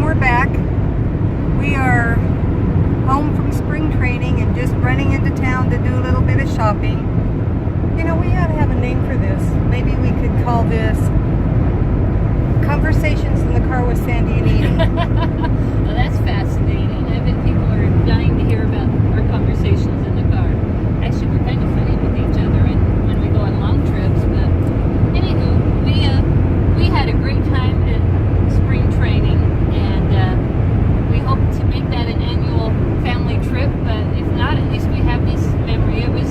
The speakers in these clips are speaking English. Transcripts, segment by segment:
we're back. We are home from spring training and just running into town to do a little bit of shopping. You know, we ought to have a name for this. Maybe we could call this Conversations in the Car with Sandy and Edie. Well, that's fascinating. I bet people are dying to hear about our conversations in the car. Actually, we're kind of funny with each other and when we go on long trips. But anywho, we had a great time at spring training, and we hope to make that an annual family trip. But if not, at least we have this memory. It was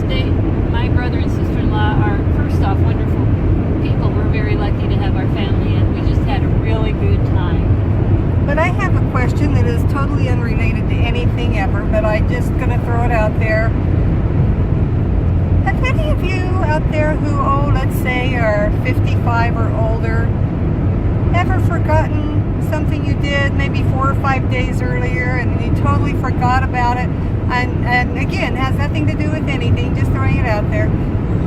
my brother and sister-in-law are, first off, wonderful people. We're very lucky to have our family, and we just had a really good time. But I have a question that is totally unrelated to anything ever, but I'm just going to throw it out there. Have any of you out there who, let's say, are 55 or older, ever forgotten something you did maybe 4 or 5 days earlier and you totally forgot about it? And again, has nothing to do with anything, just throwing it out there.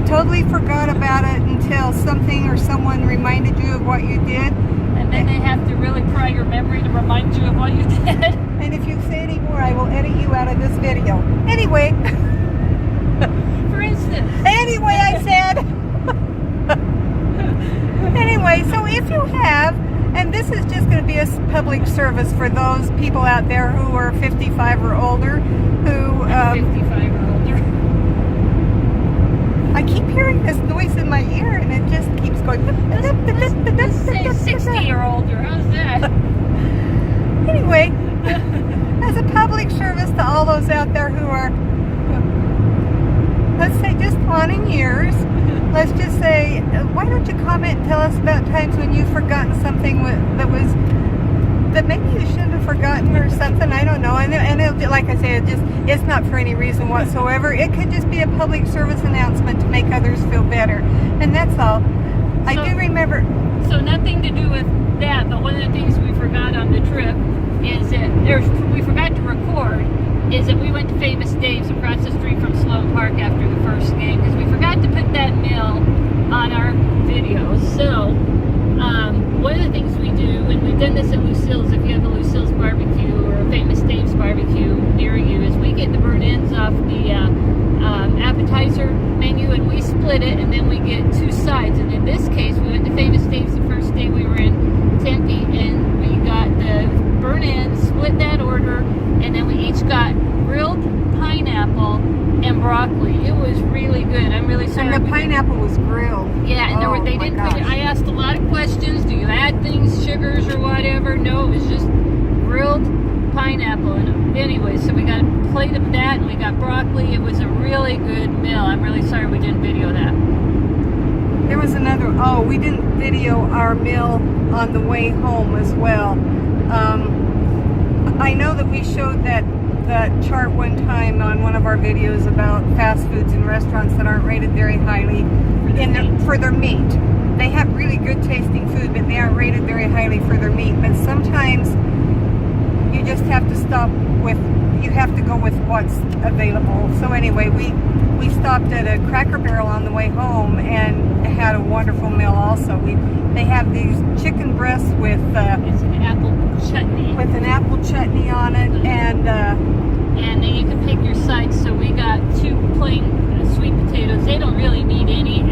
Totally forgot about it until something or someone reminded you of what you did. And then they have to really pry your memory to remind you of what you did. And if you say any more, I will edit you out of this video. Anyway. For instance. Anyway, I said. Anyway, so if you have, and this is just going to be a public service for those people out there who are 55 or older, who... 55 or older. I keep hearing this noise in my ear, and it just keeps going. Let's say 60 or older. How's that? Anyway, as a public service to all those out there who are, let's say, just on in years, let's just say, why don't you comment and tell us about times when you've forgotten something that maybe you shouldn't have forgotten or something. I don't know. And it'll, like I say, it's not for any reason whatsoever. It could just be a public service announcement to make others feel better. And that's all. I do remember. So nothing to do with that, but one of the things we forgot on the trip is that we forgot to record is that we went to Famous Dave's across the street from Sloan Park after the first game because we forgot to put that mill on our videos. So one of the things we do, and we've done this at Lucille's, if you have a Lucille's barbecue or a Famous Dave's barbecue near you, is we get the burnt ends off the appetizer menu and we split it, and then we get 2 sides. And in this case, we went to Famous Dave's the first day we were in Tempe, and we got the burnt ends, split that order, and then we each got grilled pineapple and broccoli. It was really good. I'm really sorry. And the pineapple was grilled. Yeah, and they didn't put it. I asked a lot of questions. Do you add things, sugars or whatever? No, it was just grilled pineapple. And anyway, so we got a plate of that and we got broccoli. It was a really good meal. I'm really sorry we didn't video that. There was another, we didn't video our meal on the way home as well. I know that we showed that chart one time on one of our videos about fast foods and restaurants that aren't rated very highly for their meat. They have really good tasting food, but they aren't rated very highly for their meat. But sometimes you just have to you have to go with what's available. So anyway, we stopped at a Cracker Barrel on the way home and had a wonderful meal also. They have these chicken breasts with it's an apple chutney. With an apple chutney on it, and then you can pick your sides. So we got 2 plain sweet potatoes. They don't really need any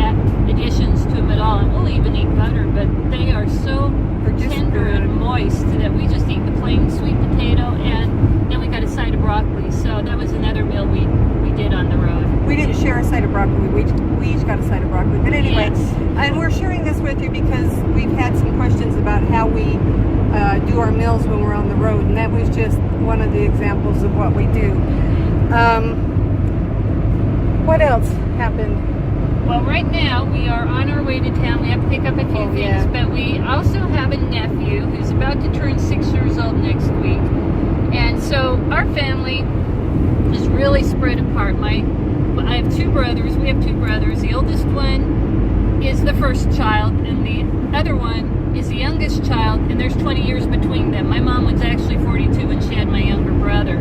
additions to them at all, and we'll even eat butter, but they are so tender and moist that we just eat the plain sweet potato, and then we got a side of broccoli. So that was another meal we did on the road. We didn't share a side of broccoli. We each got a side of broccoli. But anyway, yes. And we're sharing this with you because we've had some questions about how we do our meals when we're on the road, and that was just one of the examples of what we do. What else happened? Well, right now we are on our way to town. We have to pick up a few things, but we also have a nephew who's about to turn 6 years old next week. And so our family is really spread apart. I have 2 brothers. We have 2 brothers. The oldest one is the first child, and the other one is the youngest child, and there's 20 years between them. My mom was actually 42 when she had my younger brother.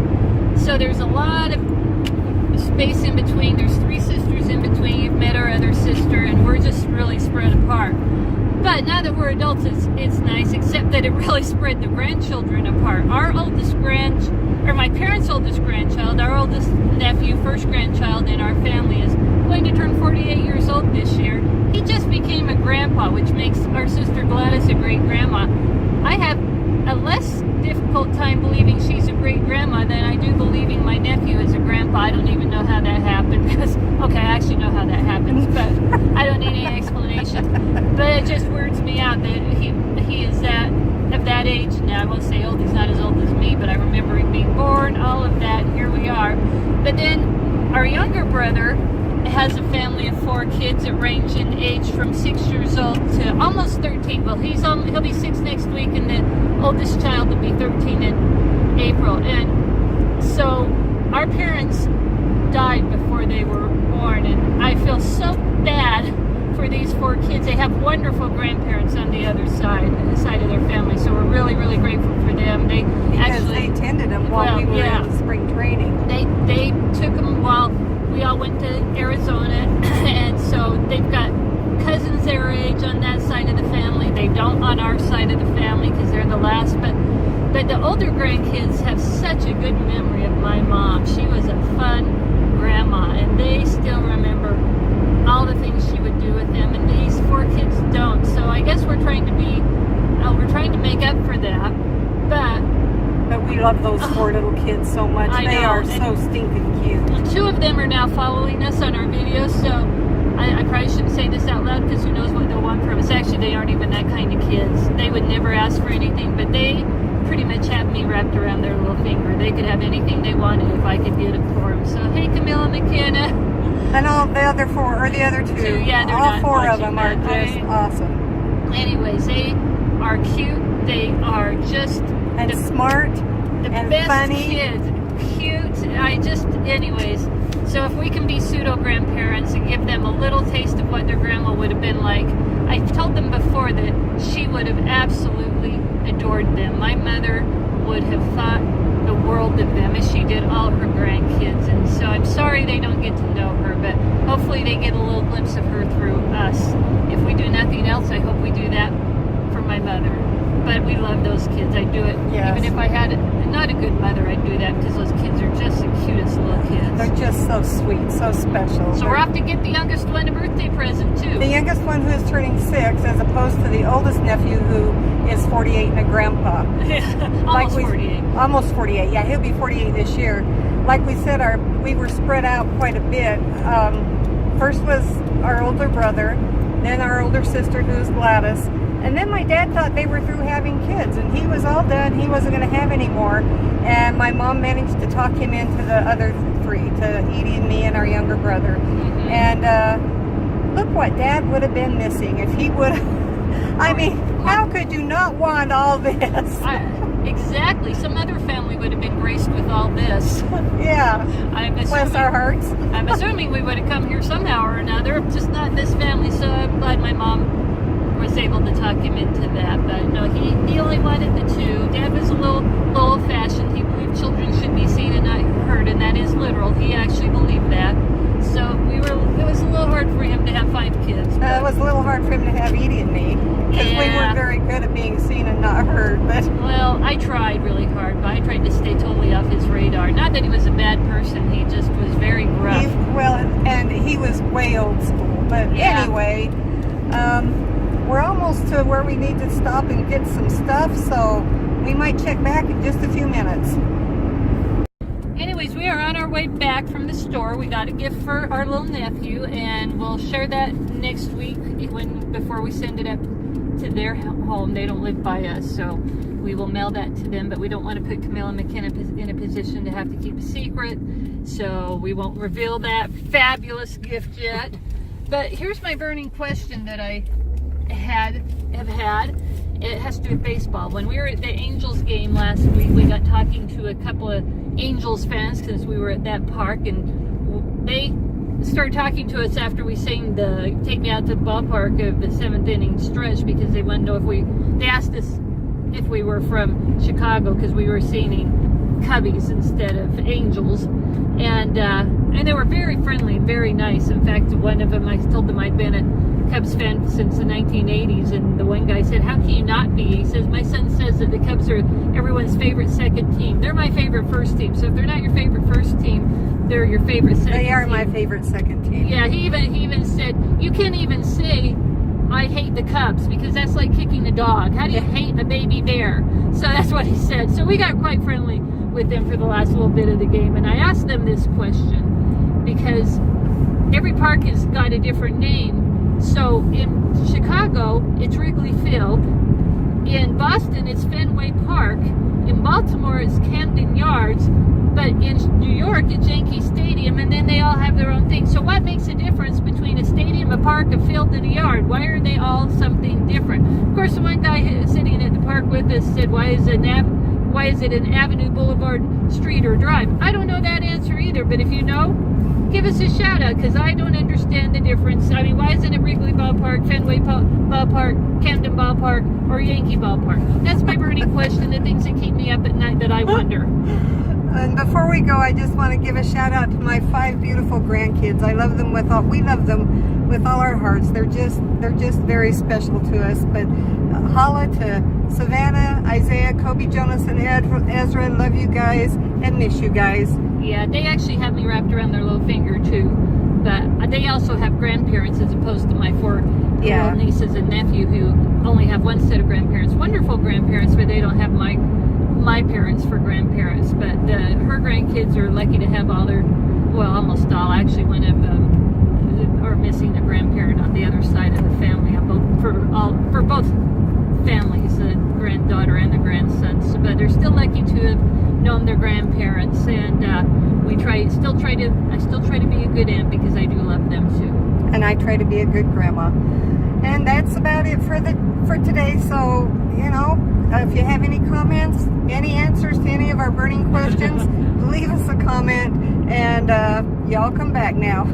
So there's a lot of space in between. There's 3 sisters in between. You've met our other sister, and we're just really spread apart. But now that we're adults, it's nice, except that it really spread the grandchildren apart. Our my parents' oldest grandchild, our oldest nephew, first grandchild in our family, is going to turn 48 years old this year. He just became a grandpa, which makes our sister Gladys a great grandma. I have a less difficult time believing she's a great grandma than I do believing my nephew is a grandpa. I don't even know how that happened because, okay, I actually know how that happens, but I don't need any explanation. But it just weirds me out that he is of that age now. I won't say old, he's not as old as me, but I remember him being born, all of that, and here we are. But then our younger brother has a family of 4 kids that range in age from 6 years old to almost 13. Well, he'll be 6 next week, and the oldest child will be 13 in April. And so our parents died before they were born, and I feel so bad for these 4 kids. They have wonderful grandparents on the other side, the side of their family, so we're really, really grateful for them. They tended them while we were in spring training. They took them while we all went to Arizona, and so they've got cousins their age on that side of the family. They don't on our side of the family because they're the last, but the older grandkids have such a good memory of my mom. She was a fun grandma, and they still remember all the things she would do with them, and these 4 kids don't. So I guess we're trying to make up for that, but we love those 4 little kids so much. They are so stinking cute. 2 of them are now following us on our videos, so I probably shouldn't say this out loud because who knows what they'll want from us. Actually, they aren't even that kind of kids. They would never ask for anything, but they pretty much have me wrapped around their little finger. They could have anything they wanted if I could get it for them. So, hey, Camilla McKenna. And all the other 4, or the other 2. Yeah, they're all not 4 of them watching are that, just right? awesome. Anyways, they are cute. They are just and smart the and best funny. Kids. Cute. Anyways. So if we can be pseudo-grandparents and give them a little taste of what their grandma would have been like. I told them before that she would have absolutely adored them. My mother would have thought the world of them as she did all her grandkids. And so I'm sorry they don't get to know her, but hopefully they get a little glimpse of her through us. If we do nothing else, I hope we do that for my mother. But we love those kids. I do it. Yes. Even if I had not a good mother, I'd do that because those kids are just the cutest little kids. They're just so sweet, so special. So we're off to get the youngest one a birthday present too. The youngest one who is turning 6, as opposed to the oldest nephew who is 48 and a grandpa. Almost 48. Almost 48. Yeah, he'll be 48 this year. Like we said, we were spread out quite a bit. First was our older brother, then our older sister, who is Gladys, and then my dad thought they were through having kids, and he was all done. He wasn't going to have any more. And my mom managed to talk him into the other 3, to Edie and me and our younger brother. Mm-hmm. And look what Dad would have been missing if he would. I mean, how could you not want all this? Exactly. Some other family would have been graced with all this. Yeah. Bless our hearts. I'm assuming we would have come here somehow or another, just not this family. So I'm glad my mom was able to talk him into that. But no, he only wanted the 2. Dad was a little old-fashioned. He believed children should be seen and not heard, and that is literal. He actually believed that. So it was a little hard for him to have 5 kids. It was a little hard for him to have Edie and me, because we weren't very good at being seen and not heard. But well, I tried really hard, but I tried to stay totally off his radar. Not that he was a bad person, he just was very gruff. And he was way old school. But anyway, we're almost to where we need to stop and get some stuff, so we might check back in just a few minutes. Anyways, we are on our way back from the store. We got a gift for our little nephew, and we'll share that next week before we send it up to their home. They don't live by us, so we will mail that to them, but we don't want to put Camilla McKenna in a position to have to keep a secret, so we won't reveal that fabulous gift yet. But here's my burning question that I have had. It has to do with baseball. When we were at the Angels game last week, we got talking to a couple of Angels fans because we were at that park, and they started talking to us after we sang the "Take Me Out to the Ballpark" of the 7th inning stretch, because they wanted to know they asked us if we were from Chicago, because we were singing Cubbies instead of Angels, and they were very friendly and very nice. In fact, one of them, I told them I'd been at Cubs fan since the 1980s, and the one guy said, how can you not be? He says, my son says that the Cubs are everyone's favorite second team. They're my favorite first team. So if they're not your favorite first team, they're your favorite second team. They are my favorite second team. Yeah, he even said, you can't even say, I hate the Cubs, because that's like kicking a dog. How do you hate a baby bear? So that's what he said. So we got quite friendly with them for the last little bit of the game, and I asked them this question because every park has got a different name. So in Chicago, it's Wrigley Field. In Boston, it's Fenway Park. In Baltimore, it's Camden Yards. But in New York, it's Yankee Stadium, and then they all have their own thing. So what makes a difference between a stadium, a park, a field, and a yard? Why are they all something different? Of course, the one guy sitting at the park with us said, why is it an Avenue, Boulevard, Street, or Drive? I don't know that answer either, but if you know, give us a shout out, because I don't understand the difference. I mean, why isn't it Wrigley Ballpark, Fenway Ballpark, Camden Ballpark, or Yankee Ballpark? That's my burning question, the things that keep me up at night that I wonder. And before we go, I just want to give a shout out to my 5 beautiful grandkids. I love them we love them with all our hearts. They're just very special to us. But holla to Savannah, Isaiah, Kobe, Jonas, and Ezra. Love you guys and miss you guys. Yeah, they actually have me wrapped around their little finger too. But they also have grandparents as opposed to my 4 little nieces and nephew who only have one set of grandparents. Wonderful grandparents, but they don't have my parents for grandparents. But her grandkids are lucky to have all their, well, almost all. Actually, one of them are missing a grandparent on the other side of the family. For both families, the granddaughter and the grandson. So, but they're still lucky to have known their grandparents, and I still try to be a good aunt because I do love them too. And I try to be a good grandma. And that's about it for today. So, you know, if you have any comments, any answers to any of our burning questions, leave us a comment, and y'all come back now.